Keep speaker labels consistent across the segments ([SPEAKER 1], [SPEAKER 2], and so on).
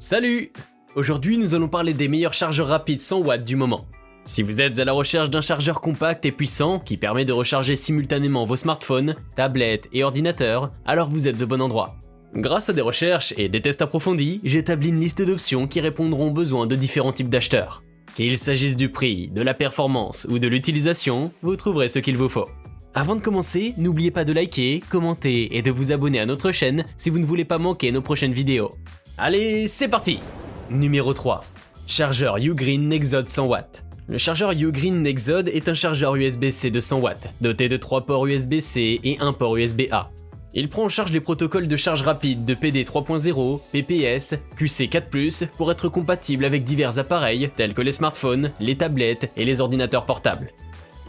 [SPEAKER 1] Salut! Aujourd'hui, nous allons parler des meilleurs chargeurs rapides 100 watts du moment. Si vous êtes à la recherche d'un chargeur compact et puissant qui permet de recharger simultanément vos smartphones, tablettes et ordinateurs, alors vous êtes au bon endroit. Grâce à des recherches et des tests approfondis, j'ai établi une liste d'options qui répondront aux besoins de différents types d'acheteurs. Qu'il s'agisse du prix, de la performance ou de l'utilisation, vous trouverez ce qu'il vous faut. Avant de commencer, n'oubliez pas de liker, commenter et de vous abonner à notre chaîne si vous ne voulez pas manquer nos prochaines vidéos. Allez, c'est parti! Numéro 3. Chargeur Ugreen Nexode 100 watts. Le chargeur Ugreen Nexode est un chargeur USB-C de 100 watts, doté de 3 ports USB-C et 1 port USB-A. Il prend en charge les protocoles de charge rapide de PD 3.0, PPS, QC4+, pour être compatible avec divers appareils tels que les smartphones, les tablettes et les ordinateurs portables.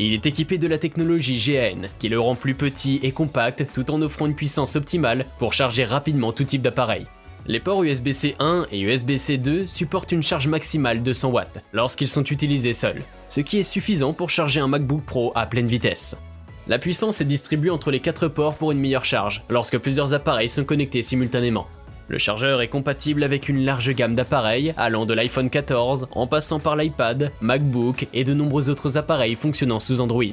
[SPEAKER 1] Il est équipé de la technologie GaN, qui le rend plus petit et compact tout en offrant une puissance optimale pour charger rapidement tout type d'appareil. Les ports USB-C 1 et USB-C 2 supportent une charge maximale de 100 watts lorsqu'ils sont utilisés seuls, ce qui est suffisant pour charger un MacBook Pro à pleine vitesse. La puissance est distribuée entre les 4 ports pour une meilleure charge, lorsque plusieurs appareils sont connectés simultanément. Le chargeur est compatible avec une large gamme d'appareils, allant de l'iPhone 14, en passant par l'iPad, MacBook et de nombreux autres appareils fonctionnant sous Android.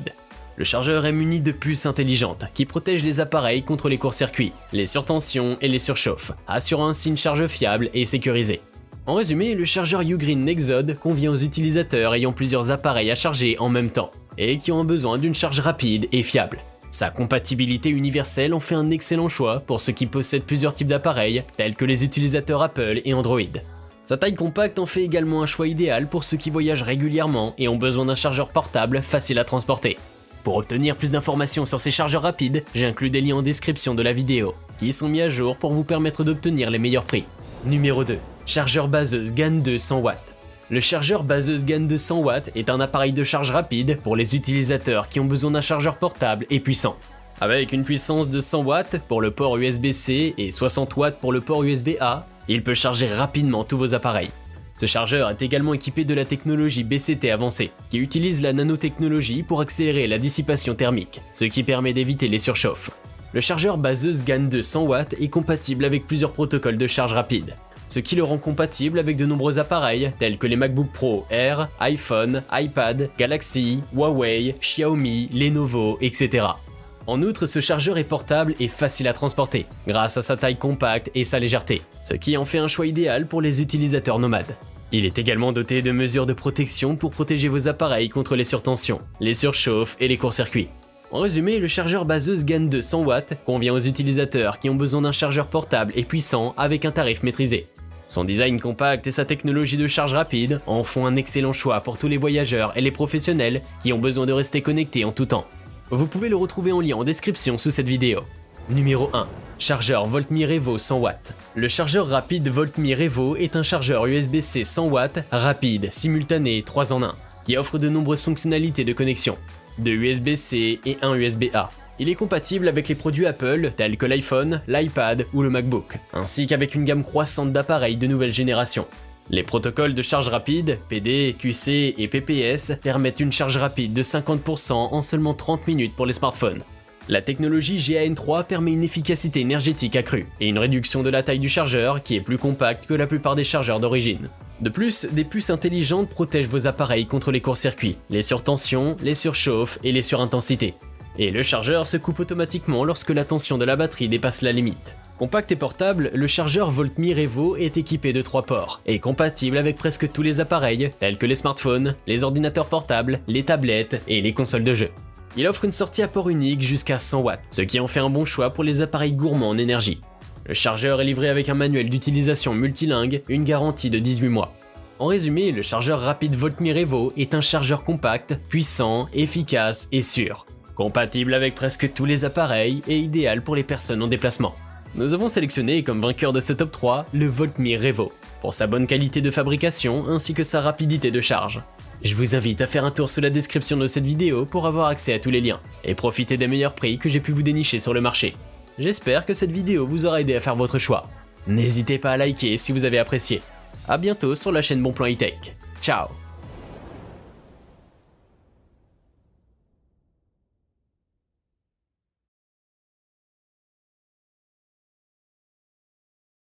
[SPEAKER 1] Le chargeur est muni de puces intelligentes qui protègent les appareils contre les courts-circuits, les surtensions et les surchauffes, assurant ainsi une charge fiable et sécurisée. En résumé, le chargeur Ugreen Nexode convient aux utilisateurs ayant plusieurs appareils à charger en même temps, et qui ont besoin d'une charge rapide et fiable. Sa compatibilité universelle en fait un excellent choix pour ceux qui possèdent plusieurs types d'appareils, tels que les utilisateurs Apple et Android. Sa taille compacte en fait également un choix idéal pour ceux qui voyagent régulièrement et ont besoin d'un chargeur portable facile à transporter. Pour obtenir plus d'informations sur ces chargeurs rapides, j'ai inclus des liens en description de la vidéo, qui sont mis à jour pour vous permettre d'obtenir les meilleurs prix. Numéro 2. Chargeur baseuse GaN 2 100 watts. Le chargeur baseuse GaN de 100 watts est un appareil de charge rapide pour les utilisateurs qui ont besoin d'un chargeur portable et puissant. Avec une puissance de 100 watts pour le port USB-C et 60 watts pour le port USB-A, il peut charger rapidement tous vos appareils. Ce chargeur est également équipé de la technologie BCT avancée, qui utilise la nanotechnologie pour accélérer la dissipation thermique, ce qui permet d'éviter les surchauffes. Le chargeur baseuse GaN de 100 watts est compatible avec plusieurs protocoles de charge rapide, ce qui le rend compatible avec de nombreux appareils tels que les MacBook Pro Air, iPhone, iPad, Galaxy, Huawei, Xiaomi, Lenovo, etc. En outre, ce chargeur est portable et facile à transporter, grâce à sa taille compacte et sa légèreté, ce qui en fait un choix idéal pour les utilisateurs nomades. Il est également doté de mesures de protection pour protéger vos appareils contre les surtensions, les surchauffes et les courts-circuits. En résumé, le chargeur baseuse GaN de 100 watts convient aux utilisateurs qui ont besoin d'un chargeur portable et puissant avec un tarif maîtrisé. Son design compact et sa technologie de charge rapide en font un excellent choix pour tous les voyageurs et les professionnels qui ont besoin de rester connectés en tout temps. Vous pouvez le retrouver en lien en description sous cette vidéo. Numéro 1. Chargeur VoltMe Revo 100 watts. Le chargeur rapide VoltMe Revo est un chargeur USB-C 100 watts rapide, simultané 3 en 1, qui offre de nombreuses fonctionnalités de connexion, de USB-C et un USB-A. Il est compatible avec les produits Apple tels que l'iPhone, l'iPad ou le MacBook, ainsi qu'avec une gamme croissante d'appareils de nouvelle génération. Les protocoles de charge rapide, PD, QC et PPS permettent une charge rapide de 50% en seulement 30 minutes pour les smartphones. La technologie GaN3 permet une efficacité énergétique accrue et une réduction de la taille du chargeur qui est plus compacte que la plupart des chargeurs d'origine. De plus, des puces intelligentes protègent vos appareils contre les courts-circuits, les surtensions, les surchauffes et les surintensités. Et le chargeur se coupe automatiquement lorsque la tension de la batterie dépasse la limite. Compact et portable, le chargeur VoltMe Revo est équipé de 3 ports et compatible avec presque tous les appareils tels que les smartphones, les ordinateurs portables, les tablettes et les consoles de jeux. Il offre une sortie à port unique jusqu'à 100 watts, ce qui en fait un bon choix pour les appareils gourmands en énergie. Le chargeur est livré avec un manuel d'utilisation multilingue, une garantie de 18 mois. En résumé, le chargeur rapide VoltMe Revo est un chargeur compact, puissant, efficace et sûr. Compatible avec presque tous les appareils et idéal pour les personnes en déplacement. Nous avons sélectionné comme vainqueur de ce top 3 le VoltMe Revo, pour sa bonne qualité de fabrication ainsi que sa rapidité de charge. Je vous invite à faire un tour sous la description de cette vidéo pour avoir accès à tous les liens, et profiter des meilleurs prix que j'ai pu vous dénicher sur le marché. J'espère que cette vidéo vous aura aidé à faire votre choix. N'hésitez pas à liker si vous avez apprécié. A bientôt sur la chaîne Bonplan High Tech. Ciao!